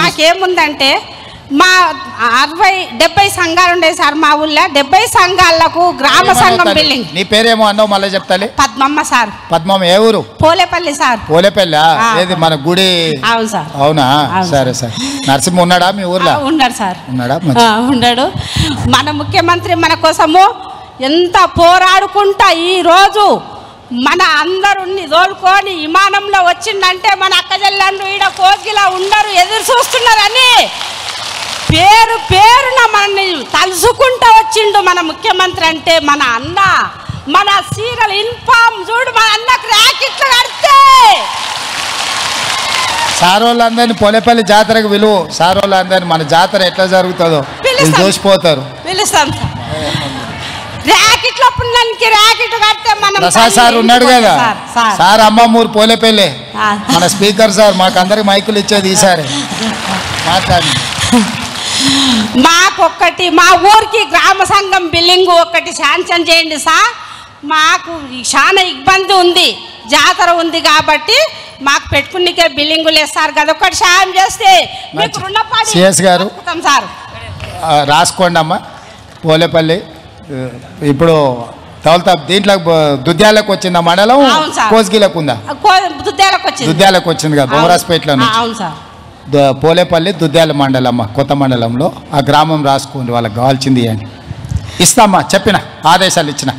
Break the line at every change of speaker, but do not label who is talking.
మాకేముందంటే మా 60-70 సంఘాలు ఉండే సార్ మా ఊళ్ళో. 70 సంఘాలకు గ్రామ సంఘం బిల్డింగ్.
నీ పేరేమో అన్నావు మళ్ళీ చెప్తాలి.
పద్మమ్మ సార్.
పద్మమ్మ ఏ ఊరు?
పోలేపల్లి సార్.
పోలేపల్లి ఏది మన గుడి?
అవును సార్.
అవునా? సరే సరే. నరసింహ ఉన్నాడా మీ ఊర్లో?
ఉన్నాడు సార్.
ఉన్నాడా?
ఉన్నాడు. మన ముఖ్యమంత్రి మన కోసము ఎంత పోరాడుకుంటా ఈరోజు మన అందరుని తోలుకొని విమానంలో వచ్చిందంటే మన అక్కజల్లాండ్రు ఈడ కోగిలా ఉండరు, ఎదురు చూస్తున్నారని పేరు పేరున మనల్ని తలుసుకుంటూ వచ్చిండు మన ముఖ్యమంత్రి. అంటే మన అన్న, మన సీరియల్ ఇన్ఫామ్ చూడు, మన అన్నకు ర్యాకెట్లు కడితే
సార్ వాళ్ళందరినీ పోలేపల్లి జాతరకు విలువ. సార్ వాళ్ళందరినీ మన జాతర ఎట్లా జరుగుతుందో చూసిపోతారు.
పిలుస్తాం ర్యాకెట్ల పుణ్యానికి ర్యాకెట్ కడితే మనం.
ప్రసాద్ సార్ ఉన్నాడు కదా సార్, అమ్మమ్మూరు పోలేపల్లి మన స్పీకర్ సార్, మాకు అందరికి మైకులు ఇచ్చేది ఈసారి మాట్లాడి.
మాకొక్కటి మా ఊరికి గ్రామ సంఘం బిల్డింగ్ ఒకటి శాంక్షన్ చేయండి సార్. మాకు చాలా ఇబ్బంది ఉంది, జాతర ఉంది కాబట్టి మాకు పెట్టుకునికే బిల్డింగ్ లేదు సార్. కదా ఒకటి సాయం చేస్తే మీకు రుణపడి
సిఎస్ గారు
సార్
రాసుకోండి అమ్మా. పోలేపల్లి ఇప్పుడు తవలత దీంట్లో దుద్యాలకు వచ్చిందా మండలం? కోస్గిలకు ఉందా? దుద్యాలకు వచ్చింది కదా బొమ్మరాజపేటలో నుంచి.
అవును సార్.
పోలేపల్లి దుద్యాల మండలమ్మ, కొత్త మండలంలో ఆ గ్రామం రాసుకోండి, వాళ్ళకి కావాల్సింది అని ఇస్తామ్మా. చెప్పిన ఆదేశాలు ఇచ్చిన.